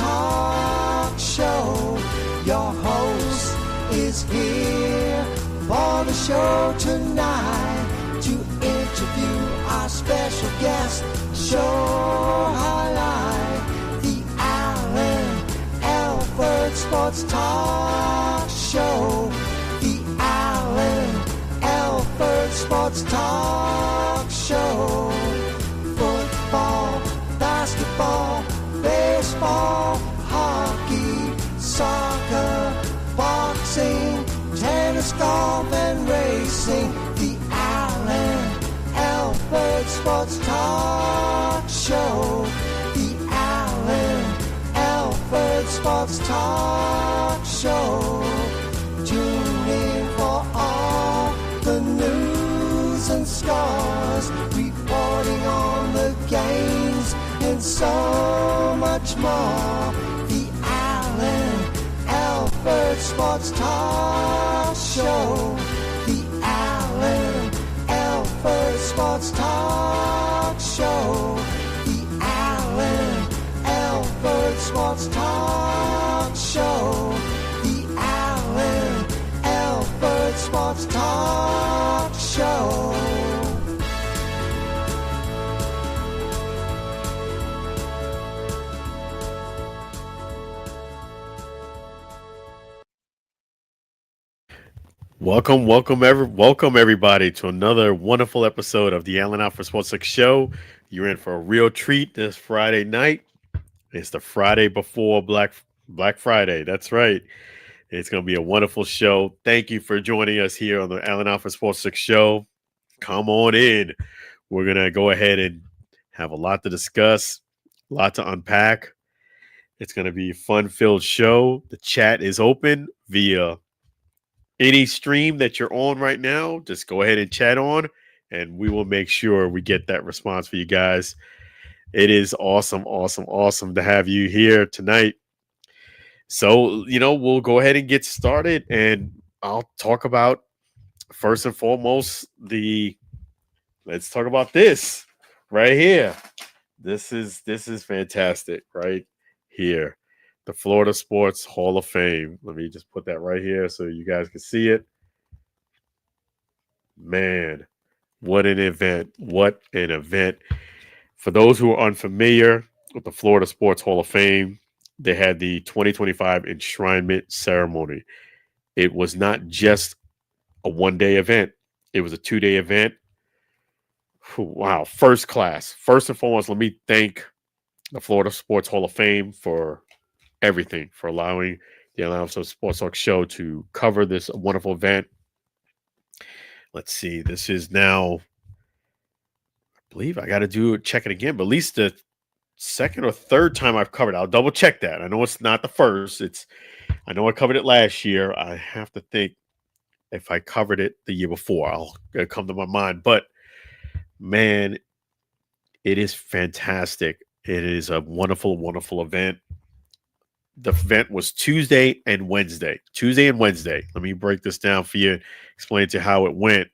Talk Show. Your host is here for the show tonight to interview our special guest. Show highlight the Alford Sports Talk Show. The Alford Sports Talk Show. Football, basketball, baseball, hockey, soccer, boxing, tennis, golf, and racing. The Alford Sports Talk Show. The Alford Sports Talk Show. Tune in for all the news and scores, reporting on the games and so much more. The Alford Sports Talk Show. The Alford Sports Talk Show. The Alford Sports Talk Show. The Alford Sports Talk Show. Welcome everybody to another wonderful episode of the Alford Sports Talk Show. You're in for a real treat this Friday night. It's the Friday before Black Friday. That's right. It's going to be a wonderful show. Thank you for joining us here on the Alford Sports Talk Show. Come on in. We're going to go ahead and have a lot to discuss, a lot to unpack. It's going to be a fun-filled show. The chat is open via any stream that you're on right now. Just go ahead and chat on, and we will make sure we get that response for you guys. It is awesome to have you here tonight. So, we'll go ahead and get started, and I'll talk about, first and foremost, let's talk about this right here. This is fantastic right here. The Florida Sports Hall of Fame. Let me just put that right here so you guys can see it. Man, what an event. What an event. For those who are unfamiliar with the Florida Sports Hall of Fame, they had the 2025 enshrinement ceremony. It was not just a one-day event. It was a two-day event. Wow, first class. First and foremost, let me thank the Florida Sports Hall of Fame for everything, for allowing the Alford Sports Talk Show to cover this wonderful event. Let's see. This is now, I believe I got to check it again, but at least the second or third time I've covered it. I'll double check that. I know it's not the first. I know I covered it last year. I have to think if I covered it the year before. It'll come to my mind. But man, it is fantastic. It is a wonderful, wonderful event. The event was Tuesday and Wednesday. Let me break this down for you, explain to you how it went.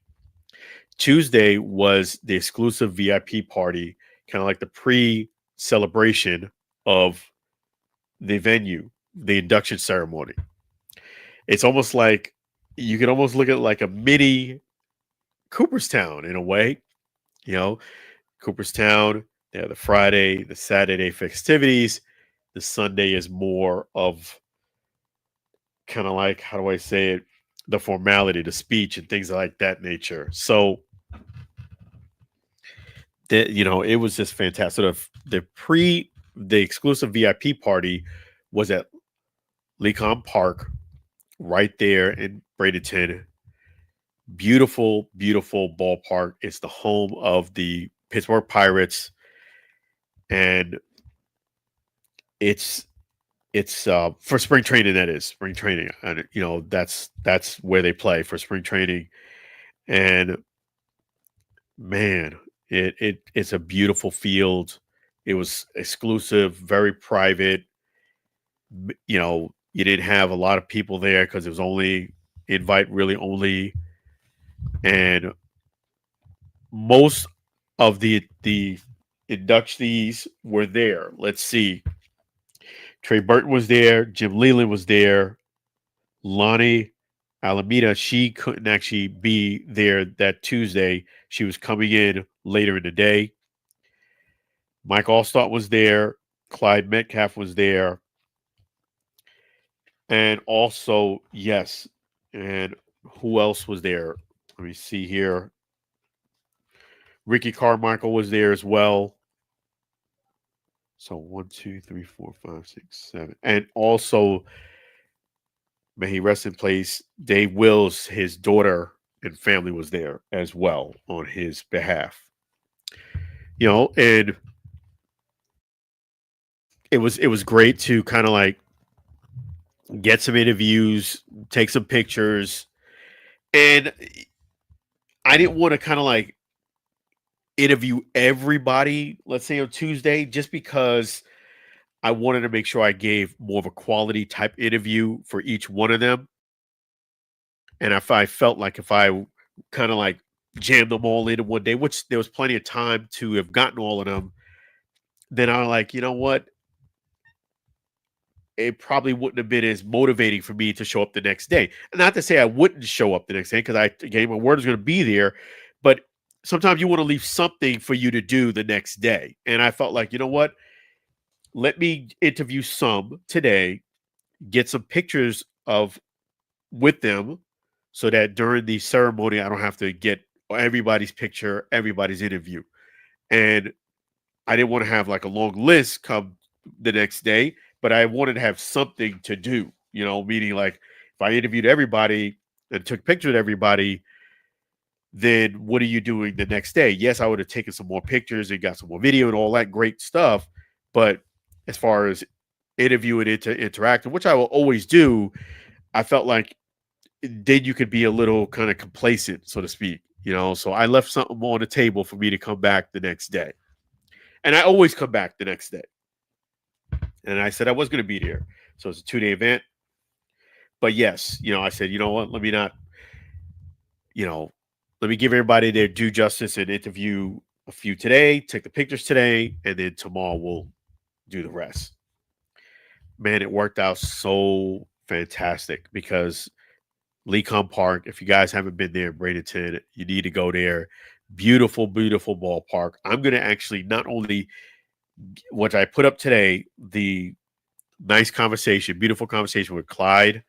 Tuesday was the exclusive VIP party, kind of like the pre-celebration of the venue, the induction ceremony. It's almost like, you can almost look at it like a mini Cooperstown in a way. Cooperstown, they have the Friday, the Saturday festivities. The Sunday is more of kind of like, how do I say it, the formality, the speech, and things like that nature. So, it was just fantastic. So the exclusive VIP party was at Lecom Park, right there in Bradenton. Beautiful, beautiful ballpark. It's the home of the Pittsburgh Pirates, and it's for spring training. That is spring training, and that's where they play for spring training. And man, it's a beautiful field. It was exclusive, very private. You didn't have a lot of people there because it was only invite really only, and most of the inductees were there. Let's see. Trey Burton was there. Jim Leland was there. Lonnie Alameda, she couldn't actually be there that Tuesday. She was coming in later in the day. Mike Allstott was there. Clyde Metcalf was there. And also, yes, and who else was there? Let me see here. Ricky Carmichael was there as well. So 1, 2, 3, 4, 5, 6, 7. And also, may he rest in place, Dave Wills, his daughter and family was there as well on his behalf. And it was great to kind of like get some interviews, take some pictures. And I didn't want to kind of like interview everybody, let's say on Tuesday, just because I wanted to make sure I gave more of a quality type interview for each one of them. And if I felt like if I kind of like jammed them all in one day, which there was plenty of time to have gotten all of them, then I was like, you know what? It probably wouldn't have been as motivating for me to show up the next day. Not to say I wouldn't show up the next day, because I gave my word is going to be there, but sometimes you want to leave something for you to do the next day. And I felt like, you know what? Let me interview some today, get some pictures with them, so that during the ceremony, I don't have to get everybody's picture, everybody's interview. And I didn't want to have like a long list come the next day, but I wanted to have something to do, meaning like if I interviewed everybody and took pictures of everybody, then what are you doing the next day? Yes, I would have taken some more pictures and got some more video and all that great stuff. But as far as interviewing interacting, which I will always do, I felt like then you could be a little kind of complacent, so to speak, So I left something on the table for me to come back the next day. And I always come back the next day. And I said I was going to be there. So it's a 2-day event. But yes, I said, you know what, let me not, let me give everybody their due justice and interview a few today, take the pictures today, and then tomorrow we'll do the rest. Man, it worked out so fantastic because Lecom Park, if you guys haven't been there in Bradenton, you need to go there. Beautiful, beautiful ballpark. I'm going to actually not only, what I put up today, the nice conversation, beautiful conversation with Clyde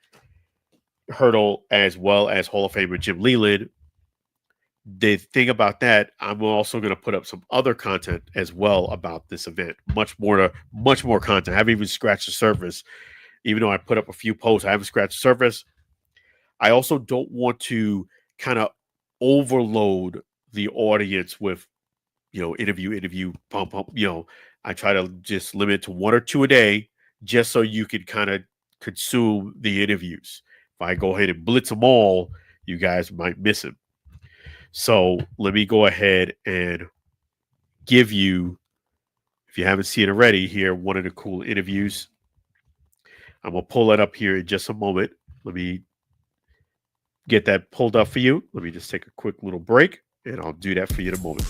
Hurdle, as well as Hall of Famer Jim Leland. The thing about that, I'm also going to put up some other content as well about this event. Much more content. I haven't even scratched the surface. Even though I put up a few posts, I haven't scratched the surface. I also don't want to kind of overload the audience with, interview, pump. I try to just limit to 1 or 2 a day, just so you can kind of consume the interviews. If I go ahead and blitz them all, you guys might miss them. So let me go ahead and give you, if you haven't seen it already, here, one of the cool interviews. I'm going to pull that up here in just a moment. Let me get that pulled up for you. Let me just take a quick little break, and I'll do that for you in a moment.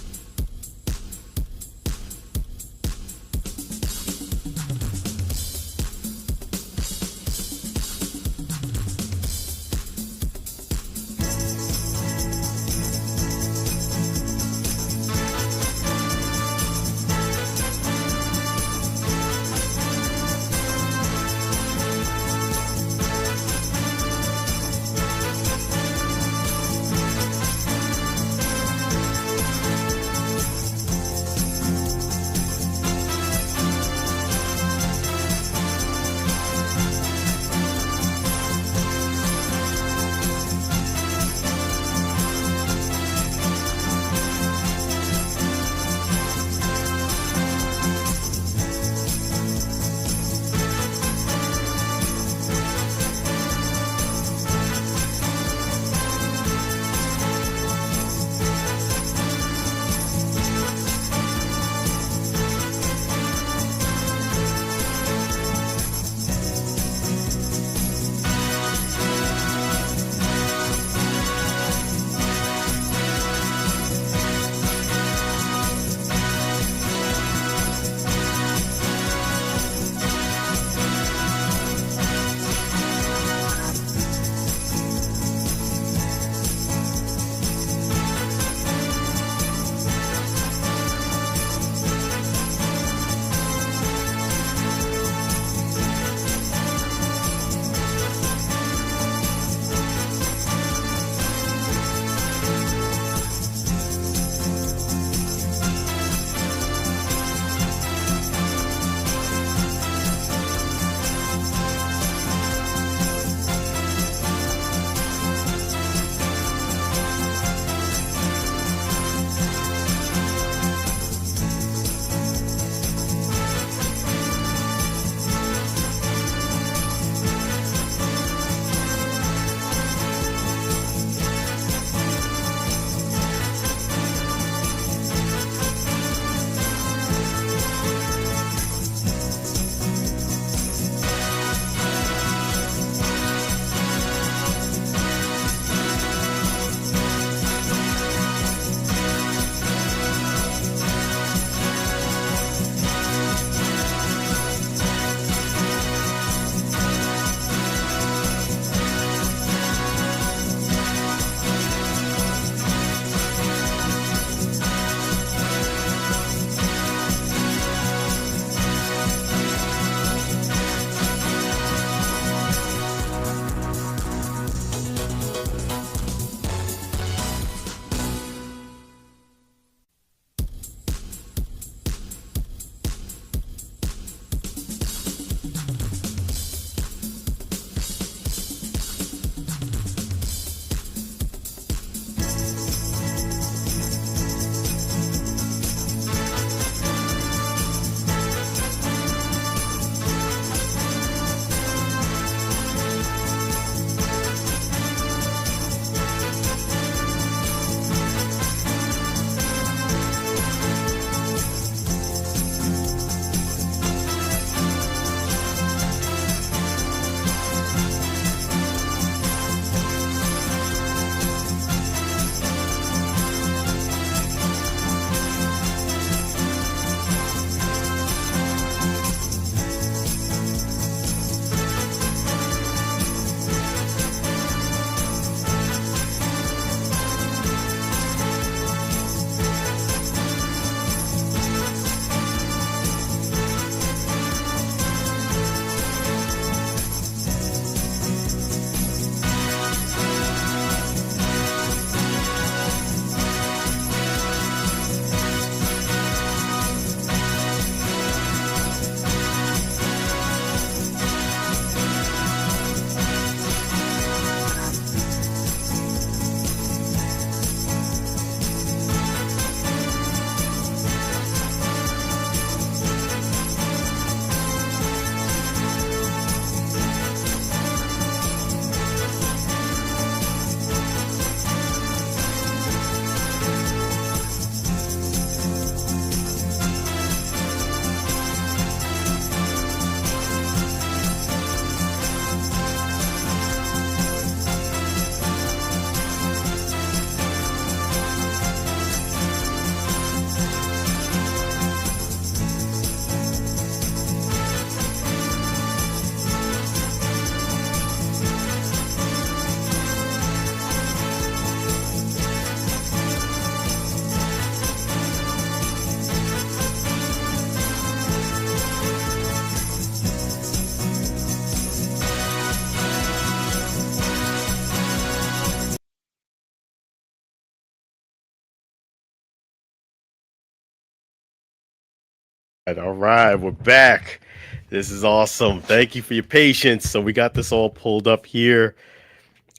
All right, we're back. This is awesome. Thank you for your patience. So we got this all pulled up here.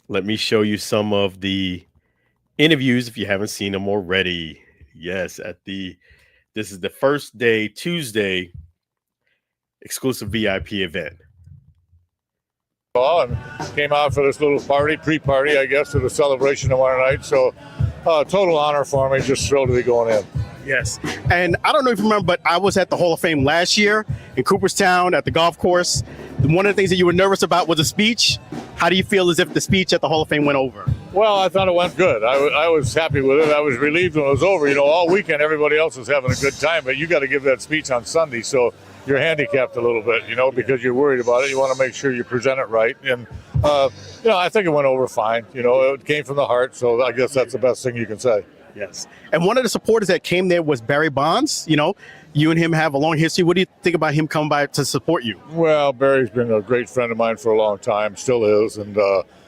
Let me show you some of the interviews if you haven't seen them already. Yes, this is the first day, Tuesday, exclusive VIP event. And came out for this little party, pre-party, I guess, to the celebration tomorrow night. So, total honor for me. Just thrilled to be going in. Yes. And I don't know if you remember, but I was at the Hall of Fame last year in Cooperstown at the golf course. One of the things that you were nervous about was the speech. How do you feel as if the speech at the Hall of Fame went over? Well, I thought it went good. I was happy with it. I was relieved when it was over. You know, all weekend everybody else was having a good time, but you got to give that speech on Sunday. So you're handicapped a little bit, you know, because you're worried about it. You want to make sure you present it right. And, you know, I think it went over fine. You know, it came from the heart. So I guess that's the best thing you can say. Yes. And one of the supporters that came there was Barry Bonds. You know, you and him have a long history. What do you think about him coming by to support you? Well, Barry's been a great friend of mine for a long time, still is, and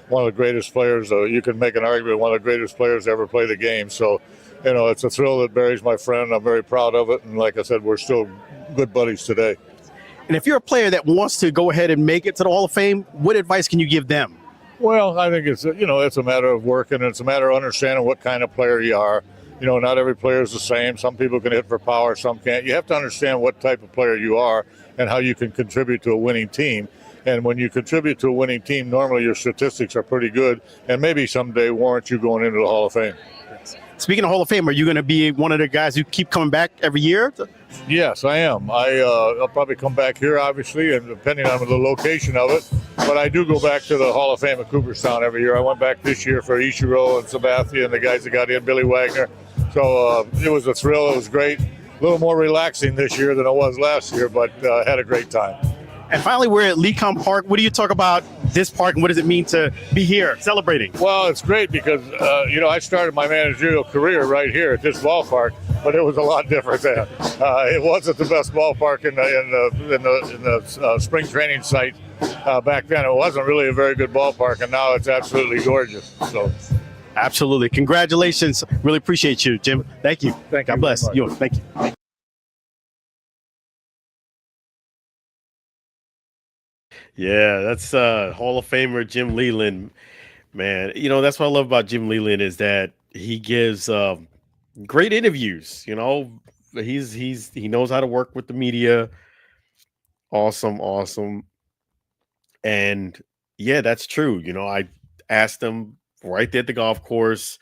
one of the greatest players. You can make an argument, one of the greatest players to ever play the game. So, you know, it's a thrill that Barry's my friend. I'm very proud of it. And like I said, we're still good buddies today. And if you're a player that wants to go ahead and make it to the Hall of Fame, what advice can you give them? Well, I think it's, you know, it's a matter of working. It's a matter of understanding what kind of player you are. You know, not every player is the same. Some people can hit for power, some can't. You have to understand what type of player you are and how you can contribute to a winning team. And when you contribute to a winning team, normally your statistics are pretty good and maybe someday warrant you going into the Hall of Fame. Speaking of Hall of Fame, are you going to be one of the guys who keep coming back every year? Yes, I am. I'll probably come back here, obviously, and depending on the location of it. But I do go back to the Hall of Fame at Cooperstown every year. I went back this year for Ichiro and Sabathia and the guys that got in, Billy Wagner. So it was a thrill. It was great. A little more relaxing this year than it was last year, but had a great time. And finally, we're at Lecom Park. What do you talk about this park and what does it mean to be here celebrating? Well, it's great because, you know, I started my managerial career right here at this ballpark, but it was a lot different then. It wasn't the best ballpark in the spring training site back then. It wasn't really a very good ballpark, and now it's absolutely gorgeous. So, absolutely. Congratulations. Really appreciate you, Jim. Thank you. Thank God you bless very you. much. Thank you. Yeah, that's Hall of Famer Jim Leland. Man, you know, that's what I love about Jim Leland is that he gives great interviews. You know, he knows how to work with the media. Awesome. And yeah, that's true. You know, I asked him right there at the golf course,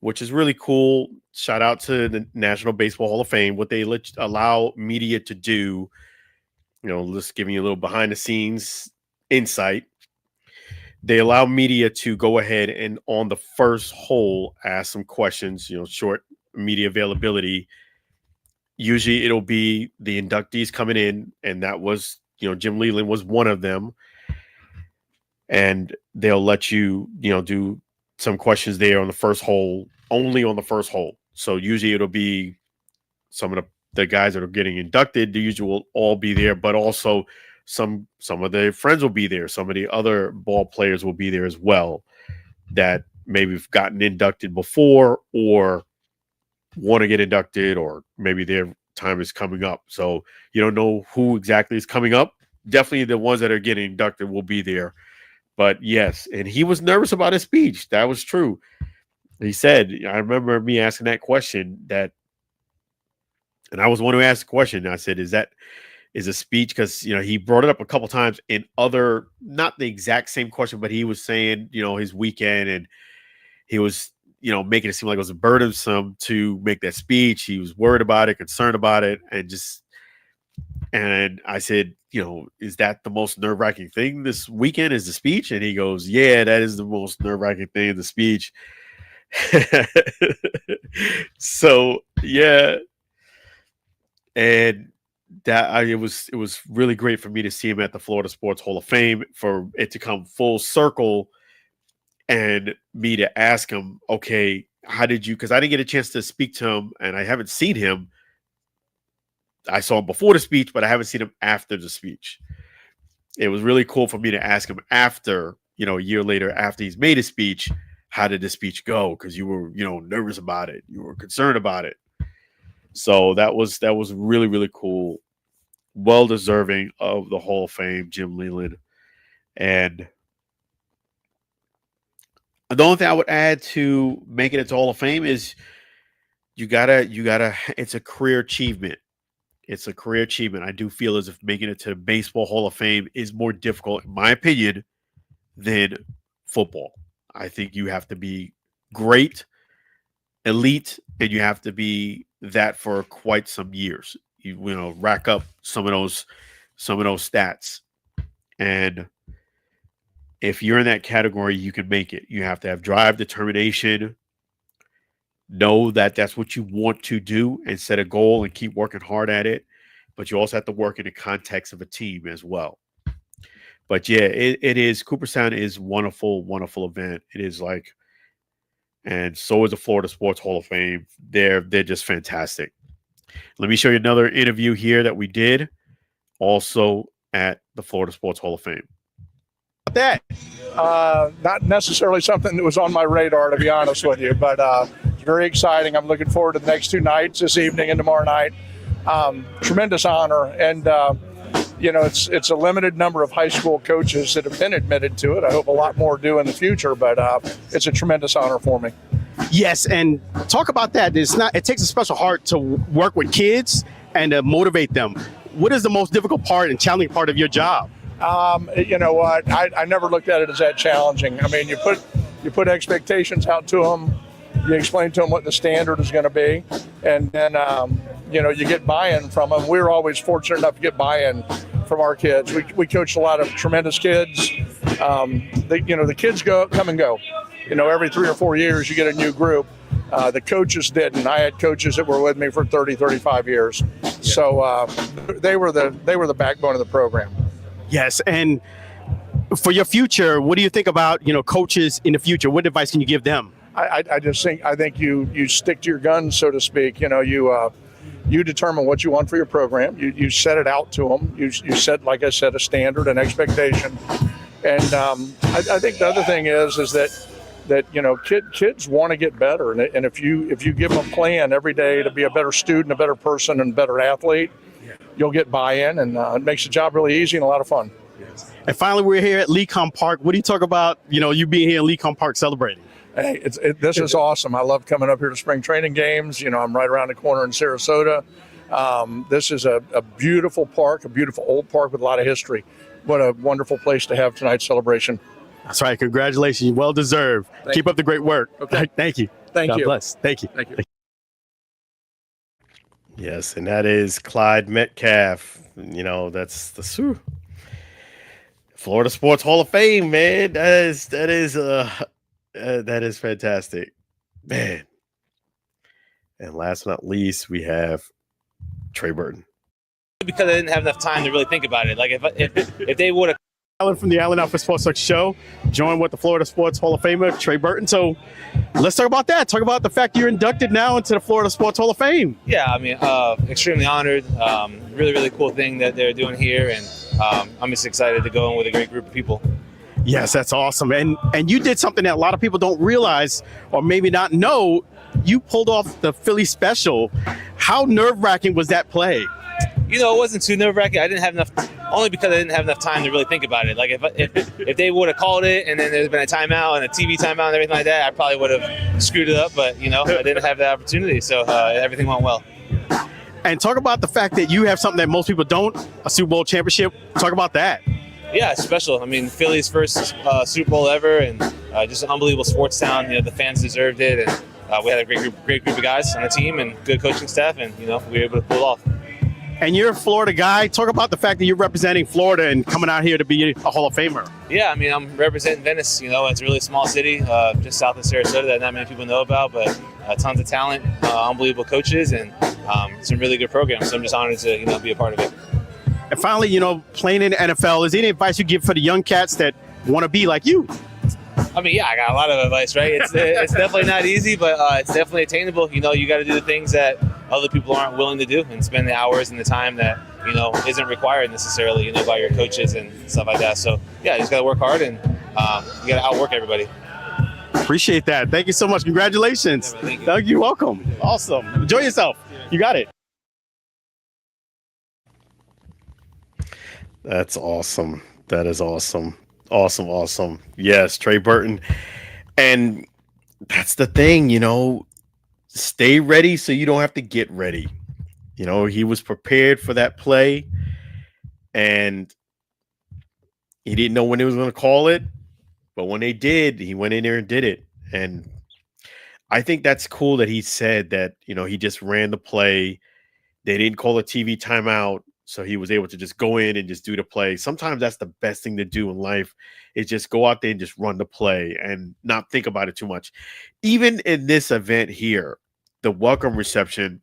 which is really cool. Shout out to the National Baseball Hall of Fame, what they allow media to do. You know, just giving you a little behind the scenes insight. They allow media to go ahead and on the first hole ask some questions, you know, short media availability. Usually it'll be the inductees coming in, and that was, you know, Jim Leland was one of them. And they'll let you, you know, do some questions there on the first hole, only on the first hole. So usually it'll be some of the guys that are getting inducted, the usual will all be there, but also some of their friends will be there. Some of the other ball players will be there as well that maybe have gotten inducted before or want to get inducted, or maybe their time is coming up. So you don't know who exactly is coming up. Definitely the ones that are getting inducted will be there. But yes, and he was nervous about his speech. That was true. He said, I remember me asking that question and I was the one who asked the question. I said, is a speech? Because, you know, he brought it up a couple times in other, not the exact same question, but he was saying, you know, his weekend, and he was, you know, making it seem like it was burdensome to make that speech. He was worried about it, concerned about it, and I said, you know, is that the most nerve-wracking thing this weekend is the speech? And he goes, yeah, that is the most nerve-wracking thing, the speech. So, yeah. And it was really great for me to see him at the Florida Sports Hall of Fame, for it to come full circle and me to ask him, okay, how did you, because I didn't get a chance to speak to him and I haven't seen him. I saw him before the speech, but I haven't seen him after the speech. It was really cool for me to ask him after, you know, a year later, after he's made his speech, how did the speech go? Because you were, you know, nervous about it. You were concerned about it. So that was really, really cool. well deserving of the Hall of Fame, Jim Leland. And the only thing I would add to making it to Hall of Fame is you gotta, it's a career achievement. It's a career achievement. I do feel as if making it to the Baseball Hall of Fame is more difficult, in my opinion, than football. I think you have to be great, elite, and you have to be that for quite some years. You know, rack up some of those stats. And if you're in that category, you can make it. You have to have drive, determination, know that that's what you want to do and set a goal and keep working hard at it. But you also have to work in the context of a team as well. But yeah, it is. Cooperstown is wonderful, wonderful event. It is like, and so is the Florida Sports Hall of Fame. They're just fantastic. Let me show you another interview here that we did also at the Florida Sports Hall of Fame. That Not necessarily something that was on my radar, to be honest with you, but it's very exciting. I'm looking forward to the next 2 nights, this evening and tomorrow night. Tremendous honor, and it's a limited number of high school coaches that have been admitted to it. I hope a lot more do in the future, but it's a tremendous honor for me. Yes, and talk about that. It takes a special heart to work with kids and to motivate them. What is the most difficult part and challenging part of your job? You know what? I never looked at it as that challenging. I mean, you put expectations out to them, you explain to them what the standard is going to be, and then you get buy-in from them. We were always fortunate enough to get buy-in from our kids. We coached a lot of tremendous kids. The kids come and go. Every 3 or 4 years you get a new group. The coaches didn't. I had coaches that were with me for 30, 35 years. So they were the backbone of the program. Yes, and for your future, what do you think about coaches in the future? What advice can you give them? I think you stick to your guns, so to speak. You determine what you want for your program. You set it out to them. You set, like I said, a standard, an expectation. And I think the other thing is that kids want to get better, and if you give them a plan every day to be a better student, a better person, and a better athlete, you'll get buy-in, and it makes the job really easy and a lot of fun. And finally, we're here at Lecom Park. What do you talk about? You being here at Lecom Park celebrating. Hey, this is awesome. I love coming up here to spring training games. I'm right around the corner in Sarasota. This is a beautiful park, a beautiful old park with a lot of history. What a wonderful place to have tonight's celebration. That's right. Congratulations. Well deserved. Keep up the great work. Okay. Thank you. Thank God you. bless. Thank you. Thank you. Yes, and that is Clyde Metcalf. That's the Florida Sports Hall of Fame, man. That is fantastic, man. And last but not least, we have Trey Burton. Because I didn't have enough time to really think about it. Like if they would have. Alan from the Allen Alford Sports Talk Show, joined with the Florida Sports Hall of Famer, Trey Burton. So let's talk about that. Talk about the fact you're inducted now into the Florida Sports Hall of Fame. Yeah, I mean, extremely honored. Really, really cool thing that they're doing here. And I'm just excited to go in with a great group of people. Yes, that's awesome. And you did something that a lot of people don't realize or maybe not know. You pulled off the Philly special. How nerve-wracking was that play? It wasn't too nerve-wracking. I didn't have enough, only because I didn't have enough time to really think about it. Like if they would have called it and then there's been a timeout and a TV timeout and everything like that, I probably would have screwed it up. But I didn't have the opportunity, so everything went well. And talk about the fact that you have something that most people don't, a Super Bowl championship. Talk about that. Yeah, it's special. I mean, Philly's first Super Bowl ever, and just an unbelievable sports town. The fans deserved it, and we had a great group of guys on the team and good coaching staff, and we were able to pull it off. And you're a Florida guy. Talk about the fact that you're representing Florida and coming out here to be a Hall of Famer. Yeah, I mean, I'm representing Venice. It's a really small city, just south of Sarasota that not many people know about, but tons of talent, unbelievable coaches, and some really good programs. So I'm just honored to be a part of it. And finally, playing in the NFL, is there any advice you give for the young cats that want to be like you? I mean, yeah, I got a lot of advice, right? It's definitely not easy, but it's definitely attainable. You got to do the things that other people aren't willing to do and spend the hours and the time that, isn't required necessarily, by your coaches and stuff like that. So, yeah, you just got to work hard and you got to outwork everybody. Appreciate that. Thank you so much. Congratulations. Yeah, thank you. Doug, you're welcome. Awesome. Enjoy yourself. You got it. That's awesome. That is awesome. Awesome, awesome. Yes, Trey Burton. And that's the thing, stay ready so you don't have to get ready. He was prepared for that play and he didn't know when he was going to call it, but when they did, he went in there and did it. And I think that's cool that he said that, he just ran the play. They didn't call a TV timeout, so he was able to just go in and just do the play. Sometimes that's the best thing to do in life is just go out there and just run the play and not think about it too much. Even in this event here, the welcome reception,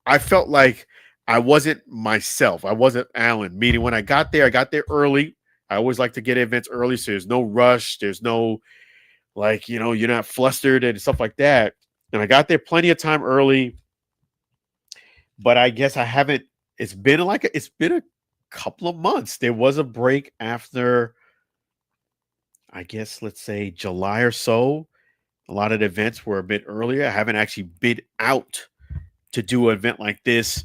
I felt like I wasn't myself. I wasn't Alan. Meaning when I got there early. I always like to get events early, so there's no rush. There's no you're not flustered and stuff like that. And I got there plenty of time early, but I guess I haven't. It's been a couple of months. There was a break after, I guess, let's say July or so. A lot of the events were a bit earlier. I haven't actually been out to do an event like this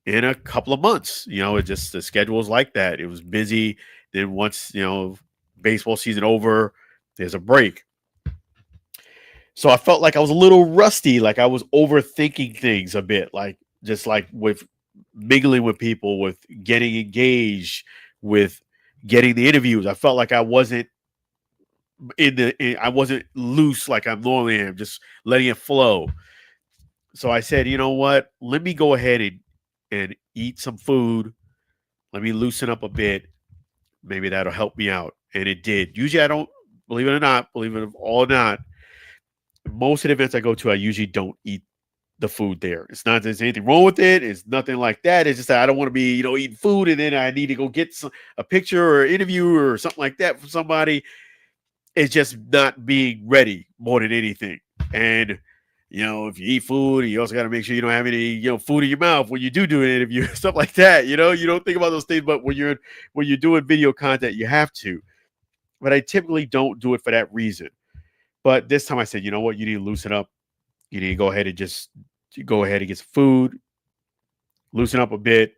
in a couple of months. It just the schedule is like that. It was busy. Then once baseball season over, there's a break. So I felt like I was a little rusty, like I was overthinking things a bit, just like with mingling with people, with getting engaged, with getting the interviews. I felt like I wasn't I wasn't loose like I normally am, just letting it flow. So I said, you know what? Let me go ahead and eat some food. Let me loosen up a bit. Maybe that'll help me out. And it did. Usually I don't, believe it or not, most of the events I go to, I usually don't eat the food there. It's not there's anything wrong with it. It's nothing like that. It's just that I don't want to be, eating food and then I need to go get a picture or interview or something like that from somebody. It's just not being ready more than anything. And if you eat food, you also got to make sure you don't have any, food in your mouth when you do an interview, stuff like that. You don't think about those things, but when you're doing video content, you have to. But I typically don't do it for that reason. But this time I said, you know what? You need to loosen up. You need to go ahead and just go ahead and get some food, loosen up a bit,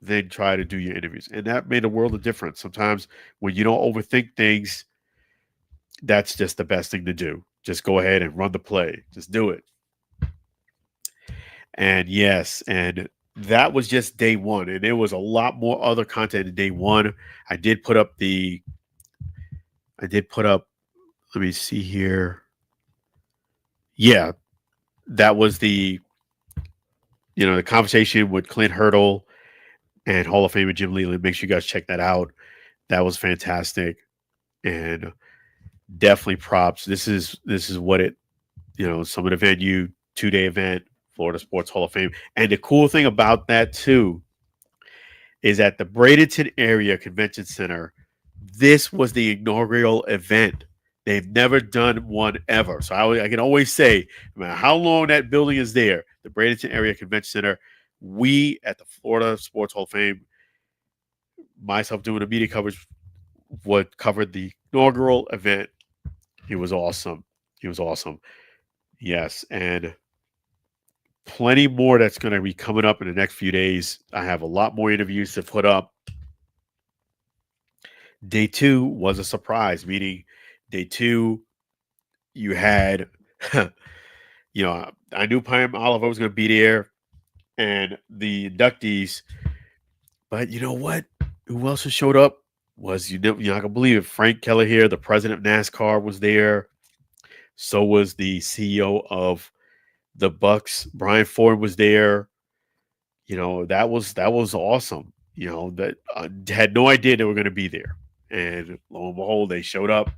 then try to do your interviews. And that made a world of difference. Sometimes when you don't overthink things, that's just the best thing to do. Just go ahead and run the play. Just do it. And yes, and that was just day one. And there was a lot more other content in day one. I did put up, let me see here. Yeah, that was the conversation with Clint Hurdle and Hall of Famer Jim Leland. Make sure you guys check that out. That was fantastic. And definitely props. This is what it, some of the venue, 2-day event, Florida Sports Hall of Fame. And the cool thing about that too is at the Bradenton Area Convention Center, this was the inaugural event. They've never done one ever. So I can always say, no matter how long that building is there, the Bradenton Area Convention Center, we at the Florida Sports Hall of Fame, myself doing the media coverage, covered the inaugural event. It was awesome. Yes, and plenty more that's going to be coming up in the next few days. I have a lot more interviews to put up. Day 2 was a surprise, meaning day 2, you had, I knew Pam Oliver was going to be there and the inductees, but you know what? Who else showed up was, you're not going to believe it, Frank Keller here, the president of NASCAR, was there. So was the CEO of the Bucks, Brian Ford, was there. That was awesome. That had no idea they were going to be there. And lo and behold, they showed up.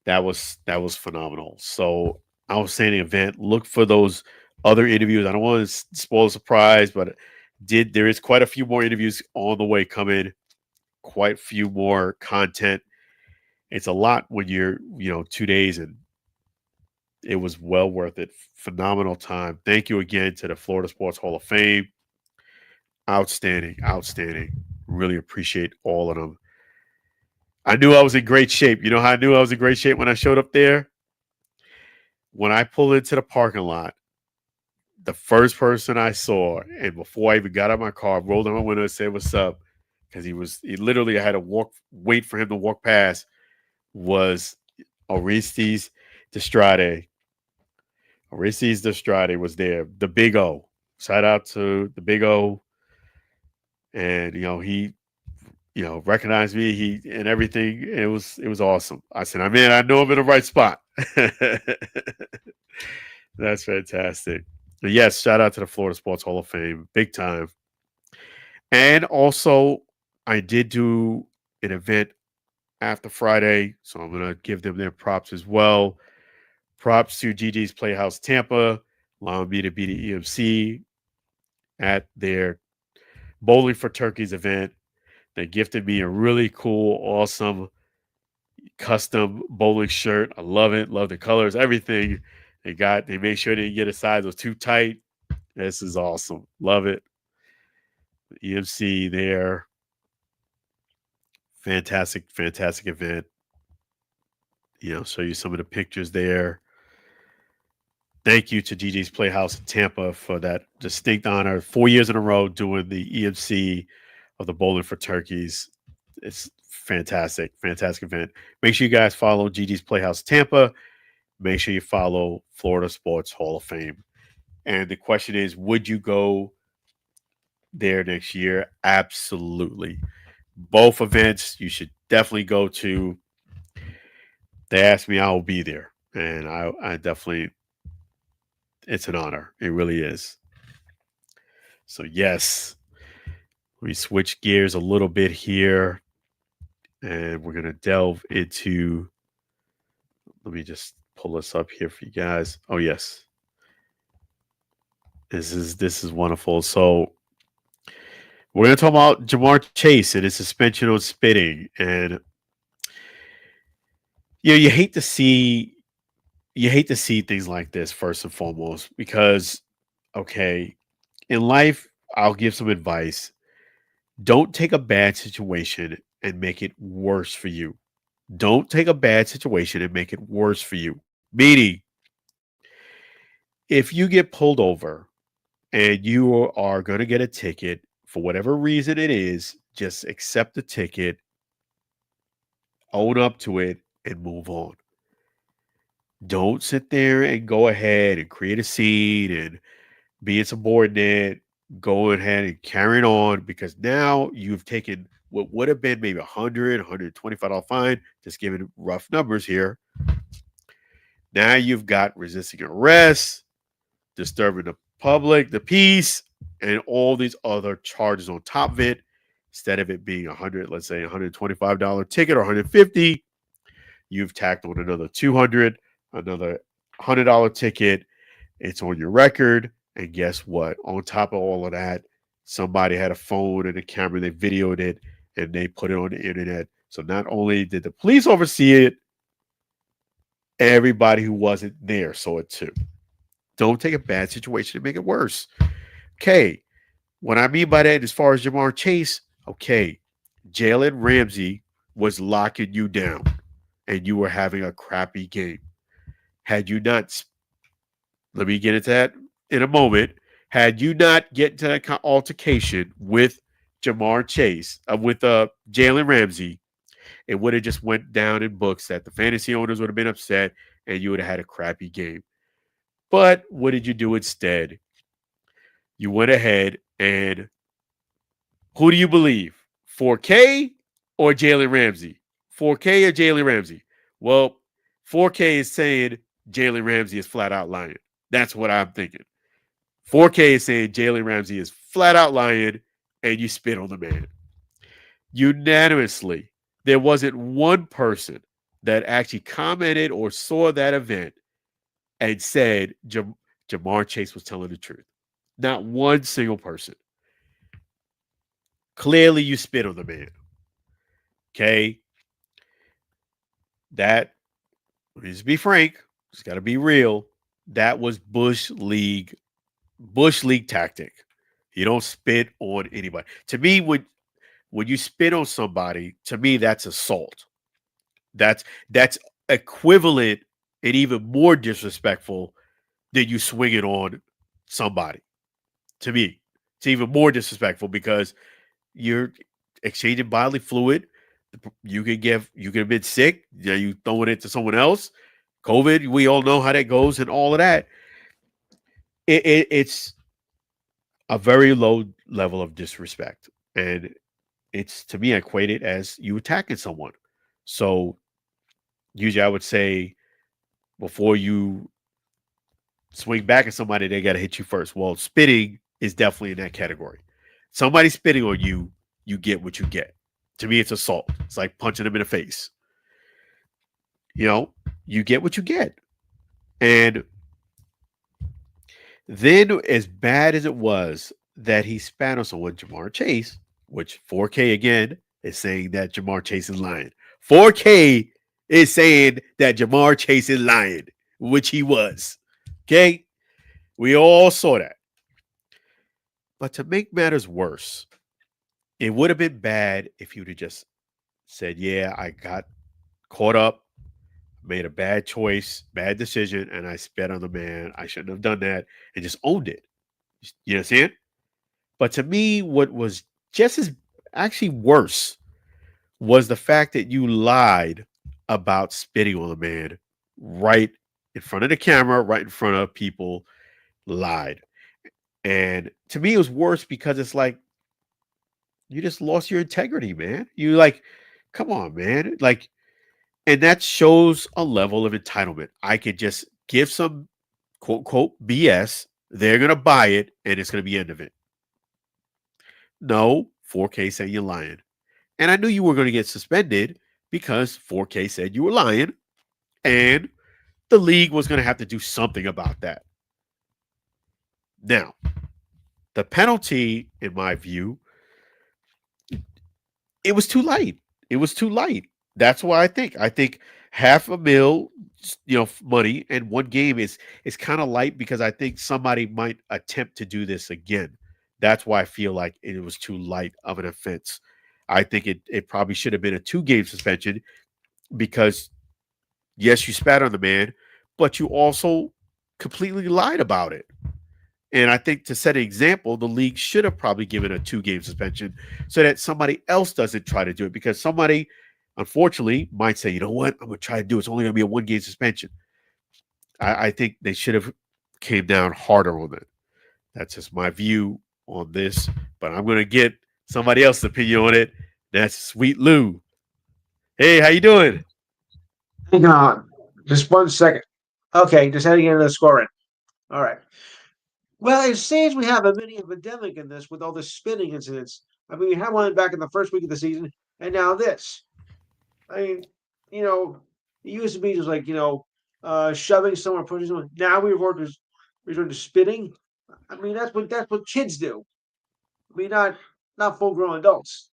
That was phenomenal. So outstanding event. Look for those other interviews. I don't want to spoil the surprise, but there is quite a few more interviews on the way coming. Quite a few more content. It's a lot when you're 2 days, and it was well worth it. Phenomenal time. Thank you again to the Florida Sports Hall of Fame. Outstanding. Really appreciate all of them. I knew I was in great shape. You know how I knew I was in great shape when I showed up there? When I pulled into the parking lot, the first person I saw, and before I even got out of my car, rolled down my window and said, "What's up?" because he literally had to wait for him to walk past, was Orestes Destrade. Orestes Destrade was there. The Big O. Shout out to the Big O. And he recognized me. He and everything. It was awesome. I said, I know I'm in the right spot. That's fantastic. But yes, shout out to the Florida Sports Hall of Fame, big time. And also, I did do an event after Friday, so I'm gonna give them their props as well. Props to GG's Playhouse Tampa, allowing me to be the EMC at their Bowling for Turkeys event. They gifted me a really cool, awesome custom bowling shirt. I love it. Love the colors, everything. They made sure they didn't get a size that was too tight. This is awesome. Love it. EMC there. Fantastic, fantastic event. Show you some of the pictures there. Thank you to GG's Playhouse in Tampa for that distinct honor. 4 years in a row doing the EMC of the Bowling for Turkeys. It's fantastic, fantastic event. Make sure you guys follow GG's Playhouse Tampa. Make sure you follow Florida Sports Hall of Fame. And the question is, would you go there next year? Absolutely. Both events you should definitely go to. They asked me, I will be there. And I definitely, it's an honor. It really is. So yes, we switch gears a little bit here. And we're going to delve into, let me just pull this up here for you guys. Oh, yes. This is wonderful. So we're going to talk about Jamar Chase and his suspension on spitting. And you hate to see things like this, first and foremost, because okay, in life, I'll give some advice. Don't take a bad situation and make it worse for you. Don't take a bad situation and make it worse for you. Meaning, if you get pulled over and you are going to get a ticket for whatever reason it is, just accept the ticket, own up to it, and move on. Don't sit there and go ahead and create a scene and be insubordinate, go ahead and carry it on, because now you've taken what would have been maybe $100, $125 fine, just giving rough numbers here. Now you've got resisting arrest, disturbing the public, the peace, and all these other charges on top of it. Instead of it being let's say $125 ticket or $150, you've tacked on another $200, another $100 ticket. It's on your record. And guess what? On top of all of that, somebody had a phone and a camera, they videoed it, and they put it on the internet. So not only did the police oversee it, everybody who wasn't there saw it too. Don't take a bad situation and make it worse. Okay. What I mean by that, as far as Jamar Chase, okay, Jalen Ramsey was locking you down and you were having a crappy game. Had you not, let me get into that in a moment. Had you not get into that altercation with Jamar Chase, with Jalen Ramsey, it would have just went down in books that the fantasy owners would have been upset and you would have had a crappy game. But what did you do instead? You went ahead and who do you believe? 4K or Jalen Ramsey? 4K or Jalen Ramsey? Well, 4K is saying Jalen Ramsey is flat out lying. That's what I'm thinking. 4K is saying Jalen Ramsey is flat out lying and you spit on the man. Unanimously, there wasn't one person that actually commented or saw that event and said Jamar Chase was telling the truth. Not one single person. Clearly, you spit on the man. Okay? That, let's be frank, just got to be real. That was Bush League tactic. You don't spit on anybody. To me, when you spit on somebody, to me, that's assault. That's equivalent and even more disrespectful than you swing it on somebody. To me, it's even more disrespectful because exchanging bodily fluid. You could have been sick. You throwing it to someone else. COVID, we all know how that goes and all of that. It's a very low level of disrespect. And it's, to me, equated as you attacking someone. So usually I would say before you swing back at somebody, they got to hit you first. Well, spitting is definitely in that category. Somebody spitting on you, you get what you get. To me, it's assault. It's like punching them in the face. You get what you get. And then, as bad as it was that he spat on someone, Jamar Chase, which 4K again is saying that Jamar Chase is lying. 4K is saying that Jamar Chase is lying, which he was. Okay? We all saw that. But to make matters worse, it would have been bad if you would have just said, yeah, I got caught up, made a bad choice, bad decision, and I spat on the man. I shouldn't have done that, and just owned it. You understand? But to me, what was just as actually worse was the fact that you lied about spitting on the man right in front of the camera, right in front of people, lied. And to me, it was worse because it's like, you just lost your integrity, man. You like, come on, man. Like, and that shows a level of entitlement. I could just give some quote, unquote, BS. They're going to buy it, and it's going to be the end of it. No, 4K saying you're lying. And I knew you were going to get suspended because 4K said you were lying, and the league was going to have to do something about that. Now, the penalty, in my view, it was too light. It was too light. That's why I think $500,000, money and one game is kind of light because I think somebody might attempt to do this again. That's why I feel like it was too light of an offense. I think it probably should have been a 2-game suspension because, yes, you spat on the man, but you also completely lied about it. And I think to set an example, the league should have probably given a 2-game suspension so that somebody else doesn't try to do it, because somebody, unfortunately, might say, you know what, I'm going to try to do it. It's only going to be a 1-game suspension. I think they should have came down harder on it. That's just my view on this, but I'm going to get somebody else's opinion on it. That's Sweet Lou. Hey, how you doing? Hang on. Just 1 second. Okay, just heading into the scoring. All right. Well, it seems we have a mini epidemic in this with all the spinning incidents. I mean, we had one back in the first week of the season, and now this. I mean, it used to be just like, shoving someone, pushing someone. Now we resort to spitting. I mean, that's what kids do. I mean, not full grown adults.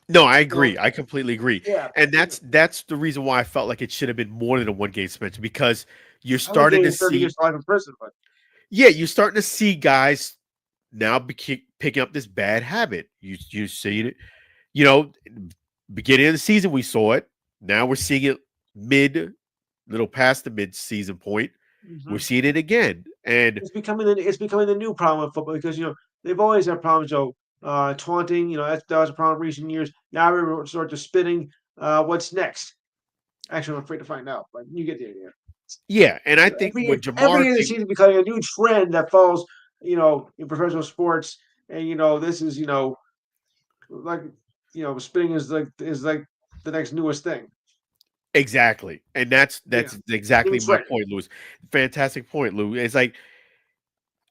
No, I agree. I completely agree. Yeah. And that's the reason why I felt like it should have been more than a 1-game suspension, because you're I would starting give to 30 see, years to life in prison, but you're starting to see guys now picking up this bad habit. You see it, beginning of the season we saw it. Now we're seeing it little past the mid-season point. We're seeing it again, and it's becoming the new problem with football because they've always had problems. Taunting, that was a problem in recent years. Now we resort to spitting. What's next? Actually, I'm afraid to find out, but you get the idea. Yeah, and I think every with year Jamar, this season becoming a new trend that follows, in professional sports, and this is, like, spitting is like the next newest thing. exactly, and that's exactly New my trend. point, Louis. Fantastic point, Lou. It's like,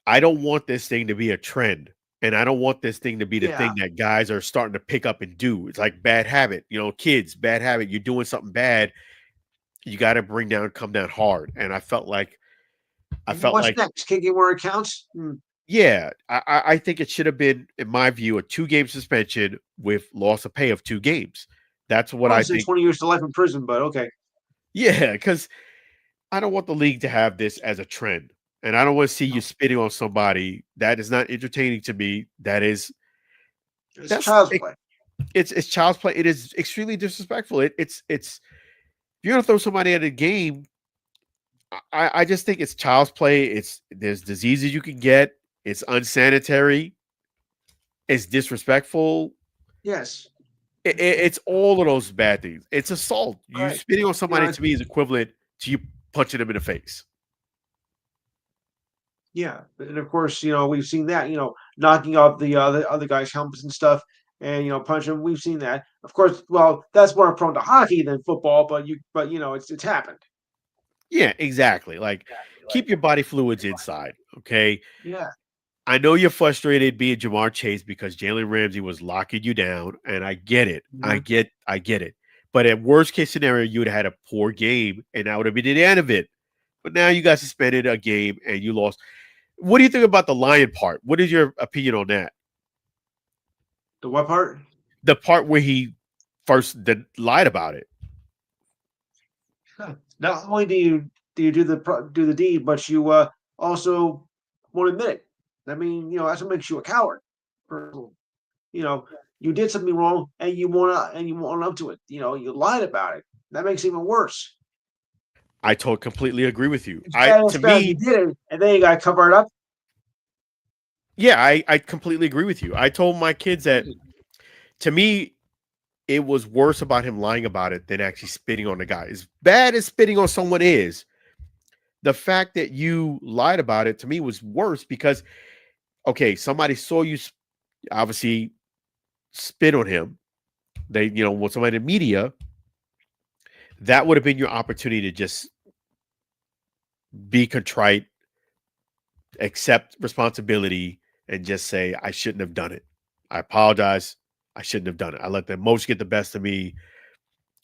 I don't want this thing to be a trend, and I don't want this thing to be the thing that guys are starting to pick up and do. It's like bad habit, kids, bad habit. You're doing something bad, you got to come down hard. And I felt like, What's next? Kicking where it counts. Yeah, I think it should have been, in my view, a 2-game suspension with loss of pay of 2 games. That's what I think. 20 years to life in prison, but okay. Yeah, because I don't want the league to have this as a trend. And I don't want to see you spitting on somebody. That is not entertaining to me. That's child's play. It's child's play. It is extremely disrespectful. It's if you're gonna throw somebody at a game, I just think it's child's play. There's diseases you can get. It's unsanitary. It's disrespectful. Yes. It's all of those bad things. It's assault. You Right. spitting on somebody Yeah. to me is equivalent to you punching them in the face. Yeah, and of course, we've seen that, knocking off the other guys' helmets and stuff, and punching them. We've seen that. Of course, well, that's more prone to hockey than football, but it's happened. Yeah, exactly. Like, keep your body fluids inside. Okay. Yeah. I know you're frustrated being Jamar Chase because Jalen Ramsey was locking you down, and I get it. I Mhm. get it. But at worst case scenario, you would have had a poor game, and that would have been the end of it. But now you got suspended a game and you lost. What do you think about the lion part? What is your opinion on that? The what part? The part where he first lied about it. Huh. Not only do you do the deed, but you also won't admit it. I mean, that's what makes you a coward. For- You know, you did something wrong and you won't up to it. You lied about it. That makes it even worse. I completely agree with you. It's bad if you did it and then you got to cover it up. Yeah, I completely agree with you. I told my kids that to me, it was worse about him lying about it than actually spitting on the guy. As bad as spitting on someone is, the fact that you lied about it to me was worse because, okay, somebody saw you obviously spit on him. They, with somebody in the media, that would have been your opportunity to just be contrite, accept responsibility, and just say, I shouldn't have done it. I apologize. I shouldn't have done it. I let the emotion get the best of me.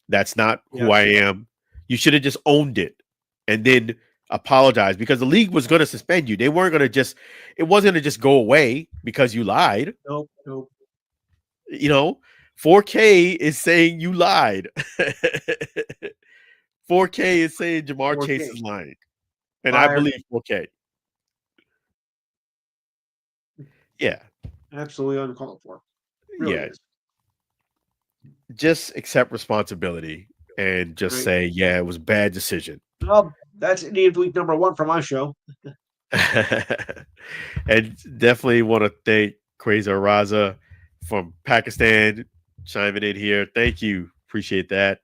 That's not who I Yes. am. You should have just owned it and then apologize because the league was going to suspend you. They weren't going to it wasn't going to just go away because you lied. Nope. Nope. 4K is saying you lied. 4K is saying Jamar Chase 4K. is lying. And I Fired. believe 4K. Yeah. Absolutely uncalled for. Really Yeah. is. Just accept responsibility and just Right. say, yeah, it was a bad decision. Well, that's Indian Week #1 for my show. And definitely want to thank Quasar Raza from Pakistan chiming in here. Thank you. Appreciate that.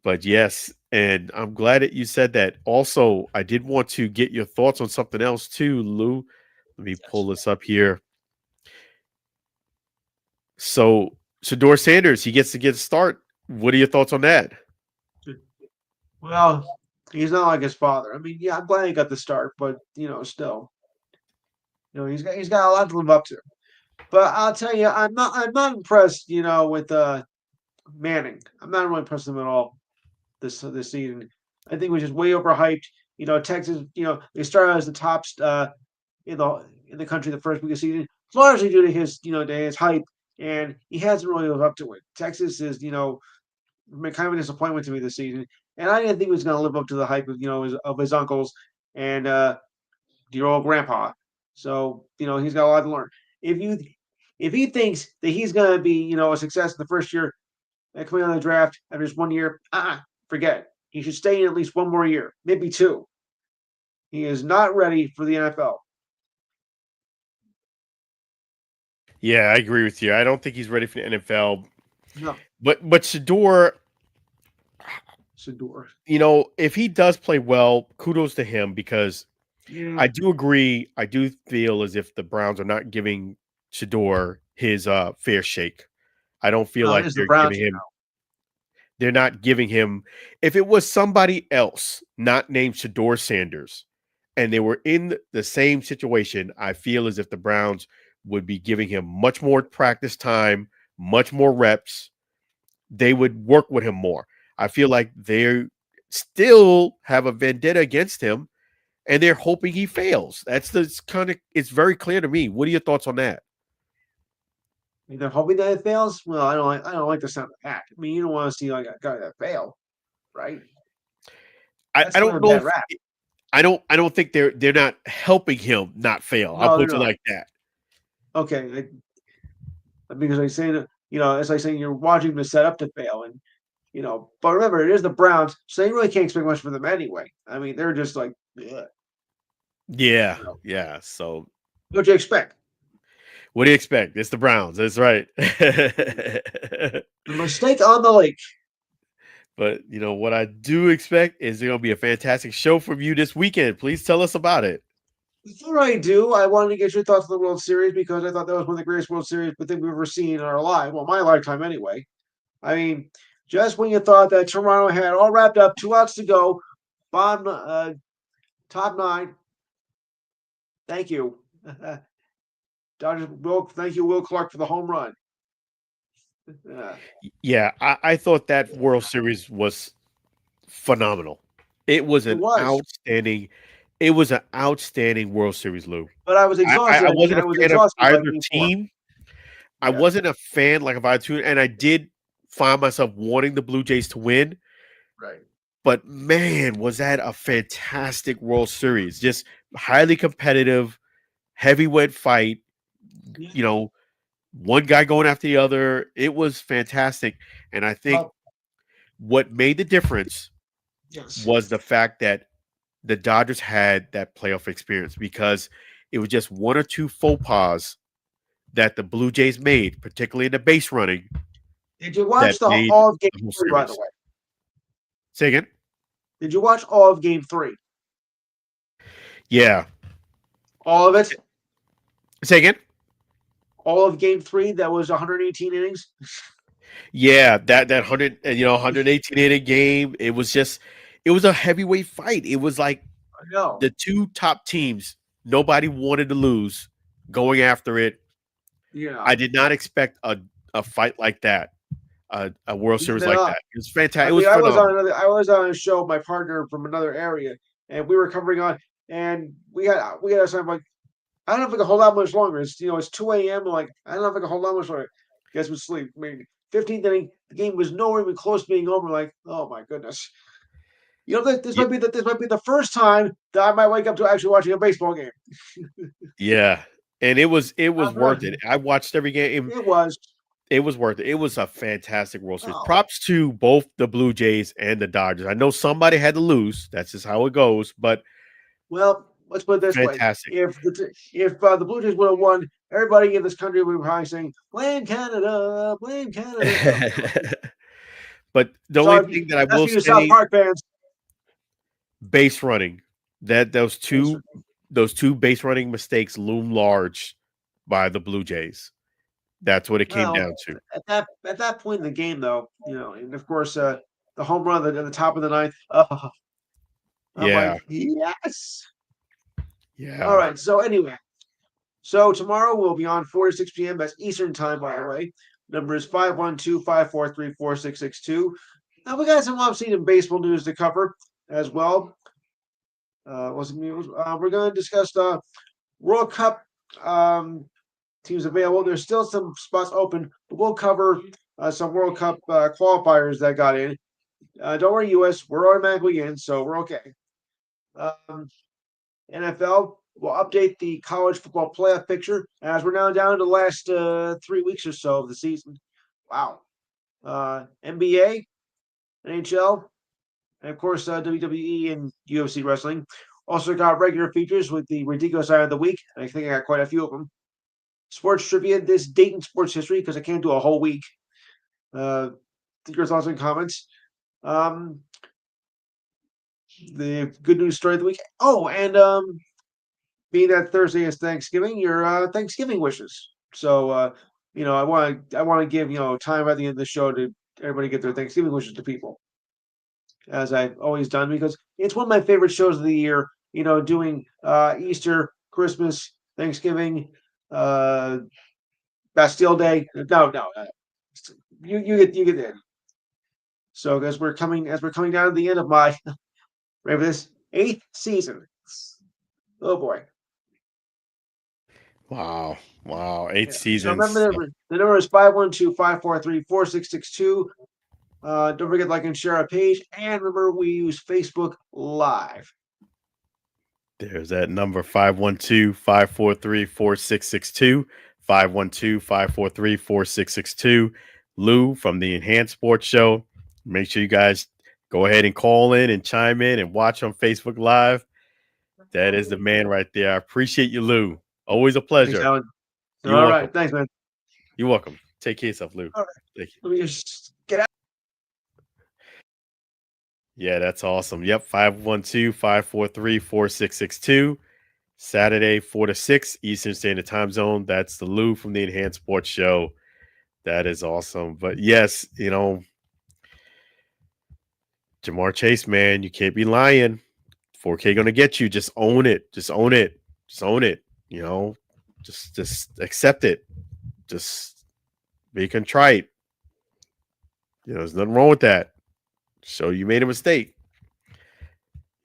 But yes, and I'm glad that you said that. Also, I did want to get your thoughts on something else too, Lou. Let me pull this up here. So, Shedeur Sanders, he gets to get a start. What are your thoughts on that? Well, he's not like his father. I mean, yeah, I'm glad he got the start, but still, he's got a lot to live up to. But I'll tell you, I'm not impressed. With Manning. I'm not really impressed with him at all this season. I think he was just way overhyped. Texas. They started as the top in the country the first week of the season. It's largely due to his hype, and he hasn't really lived up to it. Texas is been kind of a disappointment to me this season, and I didn't think he was going to live up to the hype of his uncles and dear old grandpa. So he's got a lot to learn. If you if he thinks that he's going to be a success in the first year coming out of the draft after just 1 year, forget it. He should stay in at least one more year, maybe two. He is not ready for the NFL. Yeah, I agree with you. I don't think he's ready for the NFL. No, But Shedeur, Shedeur. if he does play well, kudos to him because Yeah, I do agree. I do feel as if the Browns are not giving Shedeur his fair shake. I don't feel no, it like is the Browns. they're not giving him. If it was somebody else, not named Shedeur Sanders, and they were in the same situation, I feel as if the Browns would be giving him much more practice time, much more reps. They would work with him more. I feel like they still have a vendetta against him and they're hoping he fails. It's very clear to me. What are your thoughts on that? They're hoping that it fails. Well, I don't like the sound of that. I mean, you don't want to see like a guy that fail, right? I That's kind don't of a know bad if rap. I don't think they're not helping him not fail. I'll No, no, put it no. like that. Okay, because I say that it's like saying you're watching them set up to fail, and But remember, it is the Browns, so you really can't expect much from them anyway. I mean, they're just like, ugh, Yeah, yeah. So what'd you expect? What do you expect? It's the Browns. That's right. The mistake on the lake. But what I do expect is going to be a fantastic show from you this weekend. Please tell us about it. Before I do, I wanted to get your thoughts on the World Series because I thought that was one of the greatest World Series I think we've ever seen in our life. Well, my lifetime anyway. I mean, just when you thought that Toronto had all wrapped up, 2 outs to go, top nine. Thank you. Thank you, Will Clark, for the home run. Yeah, I thought that World Series was phenomenal. It was an outstanding. It was an outstanding World Series, Lou. But I was exhausted. I wasn't a fan of either team. I wasn't a fan like of either team, and I did find myself wanting the Blue Jays to win. Right. But man, was that a fantastic World Series. Just highly competitive, heavyweight fight. One guy going after the other. It was fantastic. And I think what made the difference was the fact that the Dodgers had that playoff experience, because it was just one or two faux pas that the Blue Jays made, particularly in the base running. Did you watch all of Game 3, by the way? Say again? Did you watch all of Game 3? Yeah. All of it? Say again? All of Game 3, that was 118 innings? Yeah, that 118 inning game, it was a heavyweight fight. It was like the two top teams, nobody wanted to lose, going after it. Yeah. I did not expect a fight like that, a World Series like that. It was fantastic. I was on a show with my partner from another area, and we were covering on, and we had something like, I don't know if I can hold out much longer. It's 2 a.m. Like, I don't know if I can hold out much longer. Guess we sleep. I mean, 15th inning, the game was nowhere even close to being over. Like, oh my goodness. This might be the first time that I might wake up to actually watching a baseball game. Yeah, and it was worth it. I watched every game. It was worth it. It was a fantastic World Series. Props to both the Blue Jays and the Dodgers. I know somebody had to lose. That's just how it goes. But let's put it this way: if the Blue Jays would have won, everybody in this country would be probably saying, "Blame Canada, blame Canada." But the only thing that I will say, South Park fans, base running, those two base running mistakes loom large by the Blue Jays. That's what it came down to. At that point in the game, though, and of course, the home run at the top of the ninth. I'm like, yes. Yeah. All right. So anyway, tomorrow we'll be on 4 to 6 p.m. That's Eastern time, by the way. Number is 512-543-4662. Now we got some off-season baseball news to cover as well. We're going to discuss the World Cup teams available. There's still some spots open, but we'll cover some World Cup qualifiers that got in. Don't worry, U.S. We're automatically in, so we're okay. NFL will update the college football playoff picture as we're now down to the last 3 weeks or so of the season. Wow. NBA, NHL, and of course WWE and UFC wrestling. Also got regular features with the ridiculous eye of the week. I think I got quite a few of them. Sports trivia, this date in sports history, because I can't do a whole week. Your thoughts and comments. The good news story of the week. Oh, and being that Thursday is Thanksgiving, your Thanksgiving wishes. So I want to give time at the end of the show to everybody get their Thanksgiving wishes to people, as I've always done, because it's one of my favorite shows of the year. Doing Easter, Christmas, Thanksgiving, Bastille Day. No, you get it. So as we're coming down to the end of my ready for this 8th season. Oh boy! Wow! 8 seasons. So remember the number is 512-543-4662. Don't forget to like and share our page, and remember we use Facebook Live. There's that number, 512-543-4662, 512-543-4662. Lou from the Enhanced Sports Show. Make sure you guys go ahead and call in and chime in and watch on Facebook Live. That is the man right there. I appreciate you, Lou. Always a pleasure. Thanks, You're All welcome. right. Thanks, man. You're welcome. Take care of yourself, Lou. All right. Thank you. Let me just get out. Yeah, that's awesome. Yep, 512-543-4662. Saturday, 4 to 6 Eastern Standard Time Zone. That's the Lou from the Enhanced Sports Show. That is awesome. But yes, Jamar Chase, man, you can't be lying. 4K gonna get you. Just own it. Just own it. Just own it. Just accept it. Just be contrite. There's nothing wrong with that. So you made a mistake.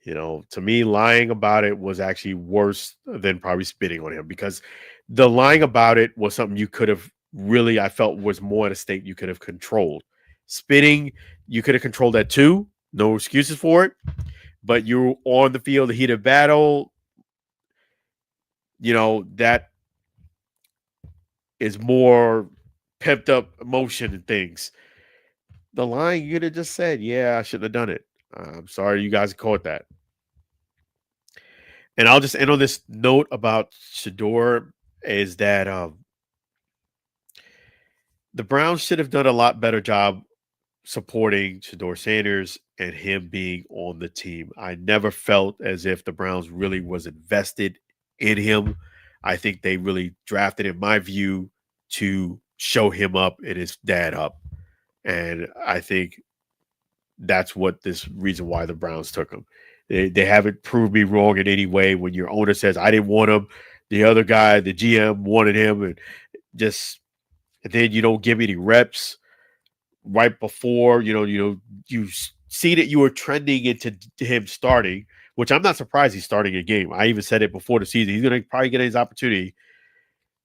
To me, lying about it was actually worse than probably spitting on him, because the lying about it was something you could have really, I felt, was more at a state you could have controlled. Spitting, you could have controlled that too. No excuses for it. But you're on the field, the heat of battle, that is more pepped up emotion and things. The lying, you could have just said, yeah, I shouldn't have done it. I'm sorry you guys caught that. And I'll just end on this note about Shedeur, is that the Browns should have done a lot better job supporting Shedeur Sanders and him being on the team. I never felt as if the Browns really was invested in him. I think they really drafted, in my view, to show him up and his dad up. And I think that's what this reason why the Browns took him. They haven't proved me wrong in any way. When your owner says, I didn't want him, the other guy, the GM, wanted him, and then you don't give any reps right before, you see that you were trending into him starting, which I'm not surprised he's starting a game. I even said it before the season. He's going to probably get his opportunity.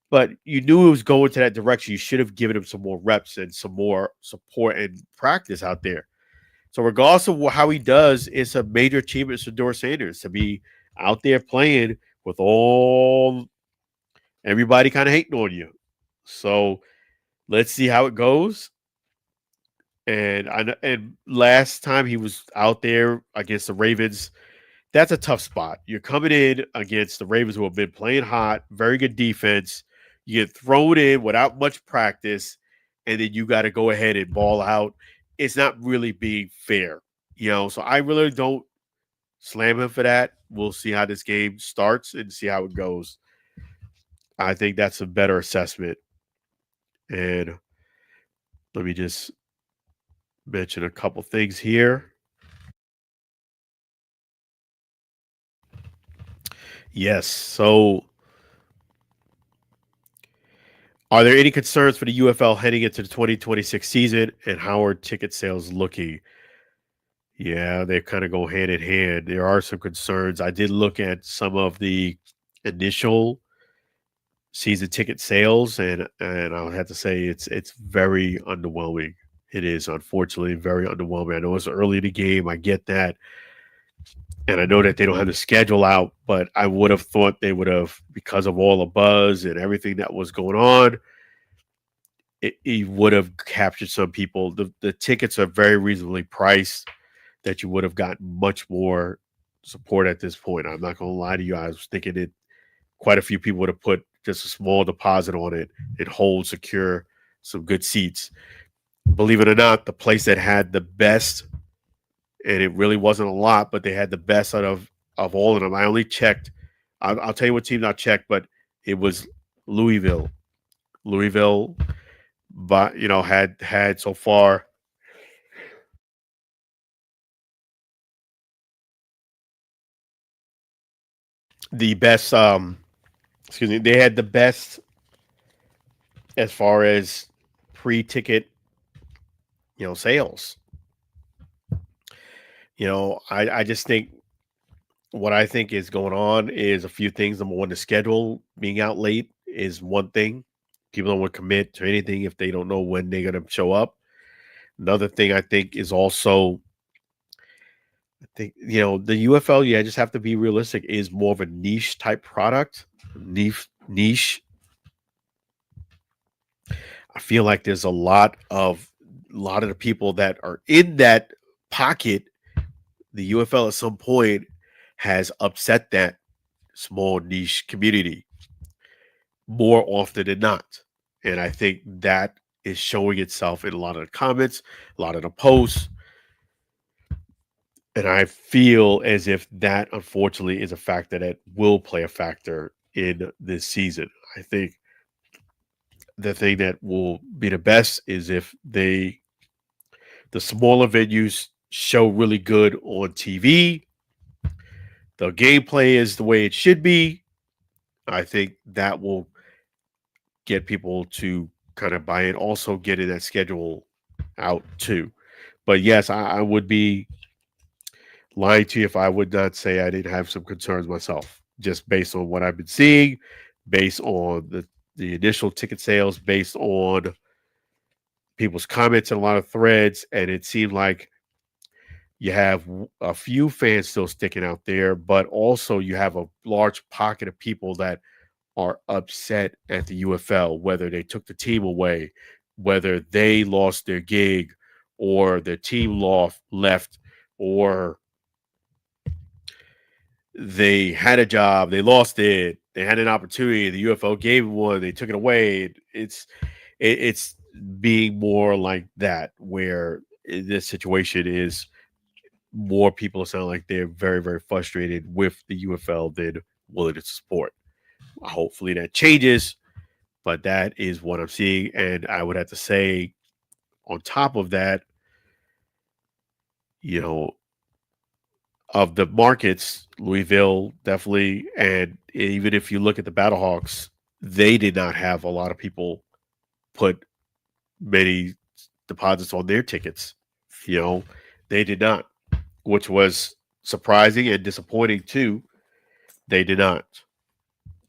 But you knew it was going to that direction. You should have given him some more reps and some more support and practice out there. So regardless of how he does, it's a major achievement for Shedeur Sanders to be out there playing with everybody kind of hating on you. So let's see how it goes. And last time he was out there against the Ravens, that's a tough spot. You're coming in against the Ravens, who have been playing hot, very good defense. You get thrown in without much practice, and then you got to go ahead and ball out. It's not really being fair, So I really don't slam him for that. We'll see how this game starts and see how it goes. I think that's a better assessment. And let me just mention a couple things here. Yes. So, are there any concerns for the UFL heading into the 2026 season, and how are ticket sales looking? Yeah, they kind of go hand in hand. There are some concerns. I did look at some of the initial season ticket sales, and I'll have to say it's very underwhelming. It is, unfortunately, very underwhelming. I know it's early in the game. I get that. And I know that they don't have the schedule out, but I would have thought they would have, because of all the buzz and everything that was going on, it would have captured some people. The tickets are very reasonably priced, that you would have gotten much more support at this point. I'm not going to lie to you. I was thinking that quite a few people would have put just a small deposit on it and hold secure some good seats. Believe it or not, the place that had the best, and it really wasn't a lot, but they had the best out of all of them. I only checked. I'll tell you what teams I checked, but it was Louisville. Louisville, but had so far the best. They had the best as far as pre-ticket, sales. I just think what I think is going on is a few things. Number one, the schedule being out late is one thing. People don't want to commit to anything if they don't know when they're going to show up. Another thing I think is also, the UFL, I just have to be realistic, is more of a niche type product. Niche. I feel like there's a lot of the people that are in that pocket. The UFL at some point has upset that small niche community. more often than not. And I think that is showing itself in a lot of the comments, a lot of the posts. And I feel as if that, unfortunately, is a factor that will play a factor in this season. I think the thing that will be the best is if the smaller venues show really good on TV, the gameplay is the way it should be. I think that will get people to kind of buy in. Also, getting that schedule out too. But yes, I would be lying to you if I would not say I didn't have some concerns myself, just based on what I've been seeing, based on the initial ticket sales, based on people's comments in a lot of threads, and it seemed like you have a few fans still sticking out there, but also you have a large pocket of people that are upset at the UFL, whether they took the team away, whether they lost their gig, or their team left, or they had a job, they lost it, they had an opportunity, the UFL gave them one, they took it away. It's being more like that, where this situation is more people sound like they're very, very frustrated with the UFL than willing to support. Hopefully that changes, but that is what I'm seeing. And I would have to say, on top of that, you know, of the markets, Louisville definitely, and even if you look at the Battlehawks, they did not have a lot of people put many deposits on their tickets. You know, they did not, which was surprising and disappointing too. They did not.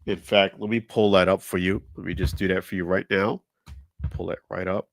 In fact, let me pull that up for you. Let me just do that for you right now. Pull that right up.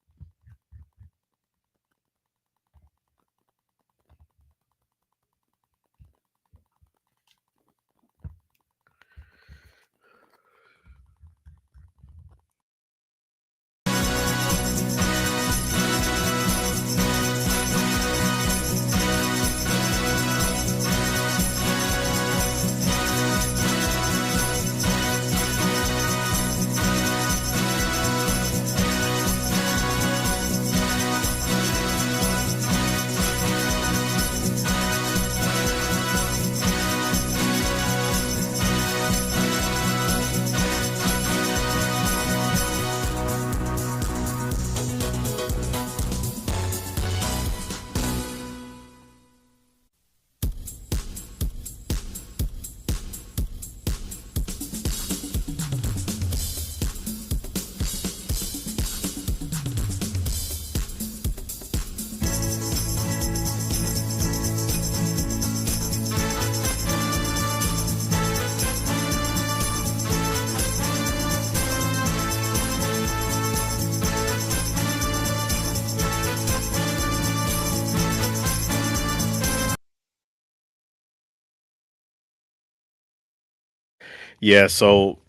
Yeah, so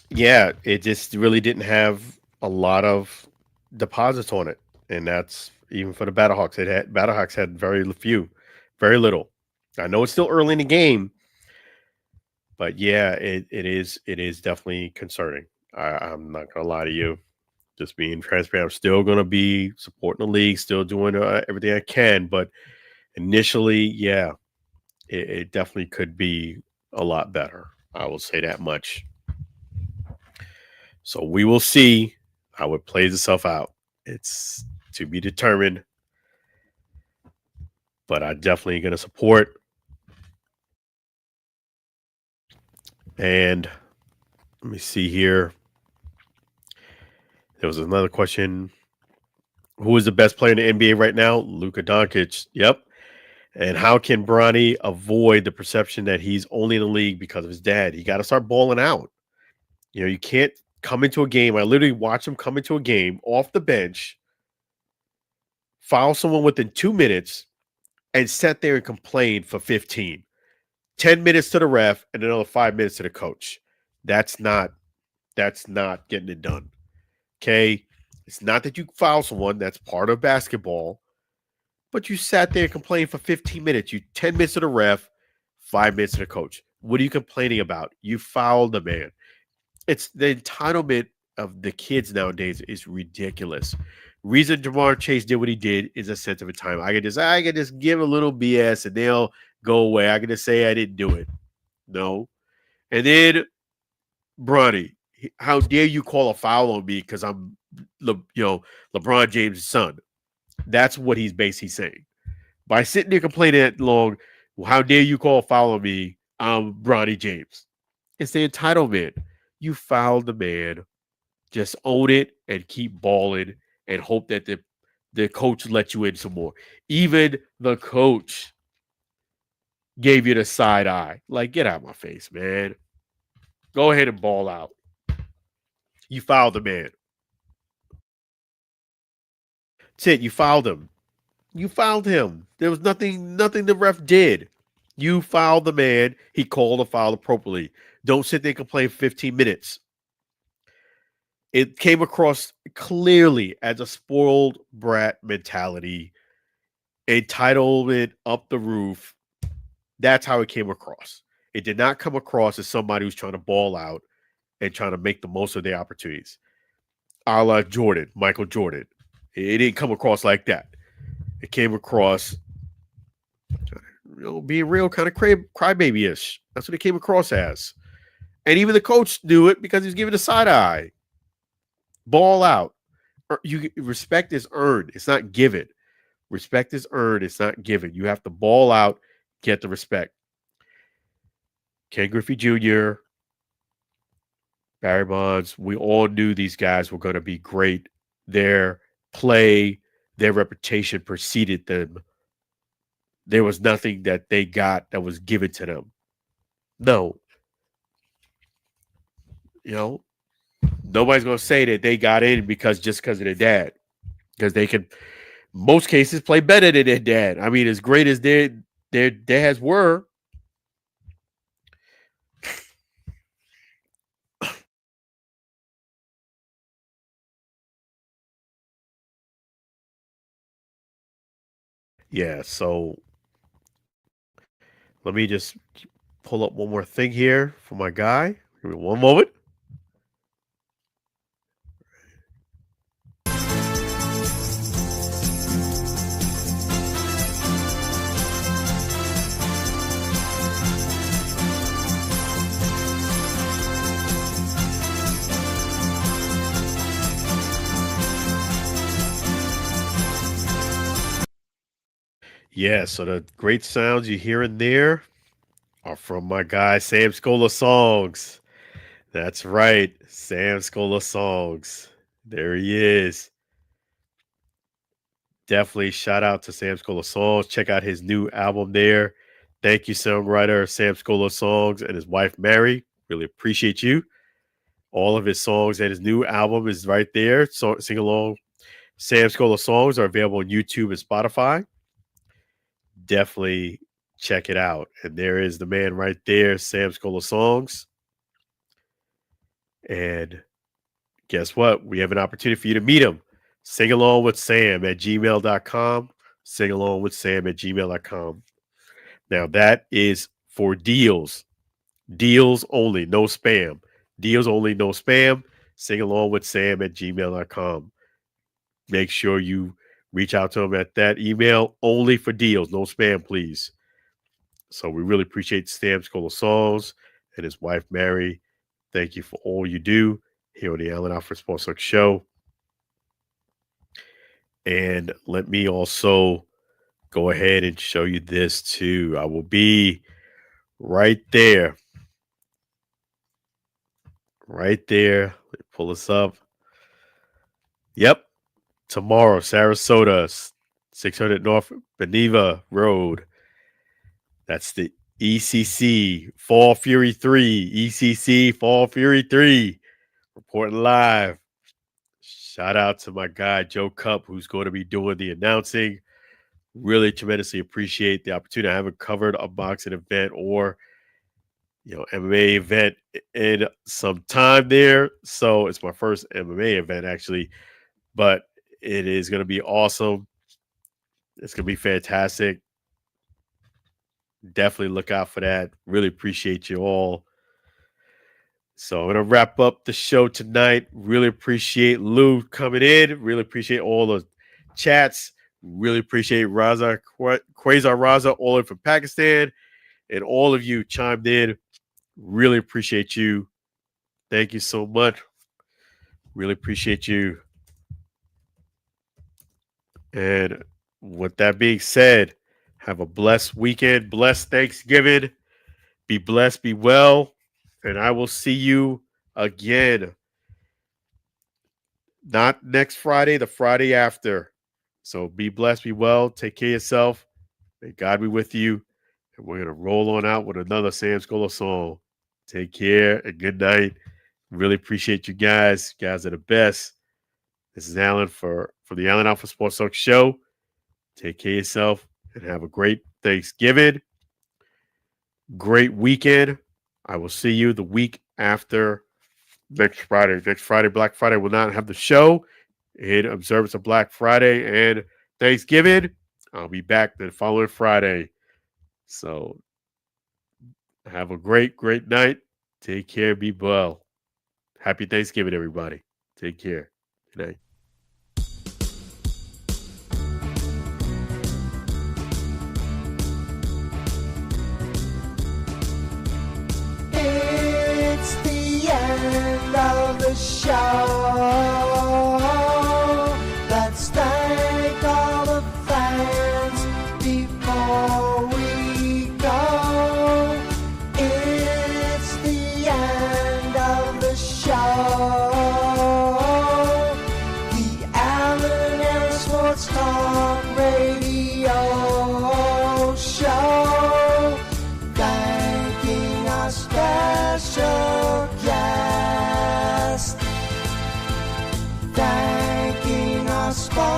yeah, it just really didn't have a lot of deposits on it. And that's even for the Battlehawks. Battlehawks had very few, very little. I know it's still early in the game, but yeah, it is definitely concerning. I'm not gonna lie to you. Just being transparent, I'm still gonna be supporting the league, still doing everything I can. But initially, yeah, it definitely could be a lot better. I will say that much. So we will see how it plays itself out. It's to be determined, but I'm definitely going to support. And let me see here. There was another question. Who is the best player in the NBA right now? Luka Doncic. Yep. And how can Bronny avoid the perception that he's only in the league because of his dad? He got to start balling out. You know, you can't come into a game. I literally watched him come into a game off the bench, foul someone within 2 minutes, and sat there and complain for 15. 10 minutes to the ref and another 5 minutes to the coach. That's not getting it done. Okay? It's not that you foul someone. That's part of basketball. But you sat there and complained for 15 minutes. You 10 minutes to the ref, 5 minutes to the coach. What are you complaining about? You fouled the man. It's the entitlement of the kids nowadays is ridiculous. Reason Jamar Chase did what he did is a sense of a time. I can just give a little BS and they'll go away. I can just say I didn't do it. No. And then Bronny, how dare you call a foul on me because I'm LeBron James' son. That's what he's basically saying. By sitting there complaining that long, well, how dare you call a foul on me? I'm Bronny James. It's the entitlement. You fouled the man. Just own it and keep balling and hope that the coach lets you in some more. Even the coach gave you the side eye. Like, get out of my face, man. Go ahead and ball out. You fouled the man. That's it. You fouled him. You fouled him. There was nothing the ref did. You fouled the man. He called a foul appropriately. Don't sit there and complain 15 minutes. It came across clearly as a spoiled brat mentality, entitlement up the roof. That's how it came across. It did not come across as somebody who's trying to ball out and trying to make the most of their opportunities. A la Jordan, Michael Jordan. It didn't come across like that. It came across, being real kind of crybaby-ish. That's what it came across as. And even the coach knew it because he was giving a side eye. Ball out. Respect is earned. It's not given. Respect is earned. It's not given. You have to ball out, get the respect. Ken Griffey Jr., Barry Bonds, we all knew these guys were going to be great. Their play, their reputation preceded them. There was nothing that they got that was given to them. No. Nobody's going to say that they got in because of their dad. Because they can, most cases, play better than their dad. I mean, as great as their dads were, yeah, so let me just pull up one more thing here for my guy. Give me one moment. Yeah, so the great sounds you hear in there are from my guy Sam Scola Songs. That's right, Sam Scola Songs. There he is. Definitely shout out to Sam Scola Songs. Check out his new album there. Thank you, songwriter Sam Scola Songs and his wife Mary. Really appreciate you. All of his songs and his new album is right there. So sing along. Sam Scola Songs are available on YouTube and Spotify. Definitely check it out. And there is the man right there, Sam Scola Songs. And guess what? We have an opportunity for you to meet him. Sing along with Sam at gmail.com. Sing along with Sam at gmail.com. Now, that is for deals. Deals only, no spam. Deals only, no spam. Sing along with Sam at gmail.com. Make sure you reach out to him at that email only for deals. No spam, please. So we really appreciate Sam Scola Songs and his wife, Mary. Thank you for all you do here on the Allen Alford Sports Talk Show. And let me also go ahead and show you this too. I will be right there. Right there. Let me pull this up. Yep. Tomorrow, Sarasota, 600 North Beneva Road. That's the ECC Fall Fury 3. ECC Fall Fury 3. Reporting live. Shout out to my guy, Joe Cup, who's going to be doing the announcing. Really tremendously appreciate the opportunity. I haven't covered a boxing event or MMA event in some time there. So it's my first MMA event, actually. But it is going to be awesome. It's going to be fantastic. Definitely look out for that. Really appreciate you all So I'm going to wrap up the show tonight. Really appreciate Lou coming in. Really appreciate all the chats. Really appreciate Quasar Raza, all in from Pakistan. And all of you chimed in. Really appreciate you. Thank you so much. Really appreciate you. And with that being said, have a blessed weekend, blessed Thanksgiving. Be blessed, be well. And I will see you again. Not next Friday, the Friday after. So be blessed, be well. Take care of yourself. May God be with you. And we're going to roll on out with another Sam Scola song. Take care and good night. Really appreciate you guys. You guys are the best. This is Alan for the Alan Alford Sports Talk Show. Take care of yourself and have a great Thanksgiving. Great weekend. I will see you the week after next Friday. Next Friday, Black Friday, will not have the show in observance of Black Friday and Thanksgiving. I'll be back the following Friday. So have a great, great night. Take care. Be well. Happy Thanksgiving, everybody. Take care. Good night. It's the end of the show. Let's thank all the fans before we go. It's the end of the show. The Allen Air Sports Talk Radio Show. Thanking our special guest. Thanking our sponsor.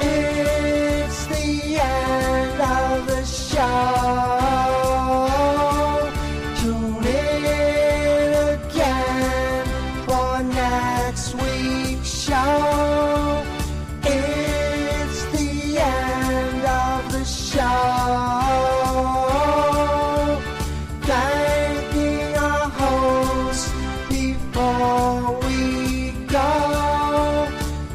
It's the end of the show. Tune in again for next week's show. It's the end of the show. Thanking our host before we go.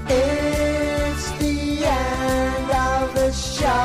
It's the end of the show.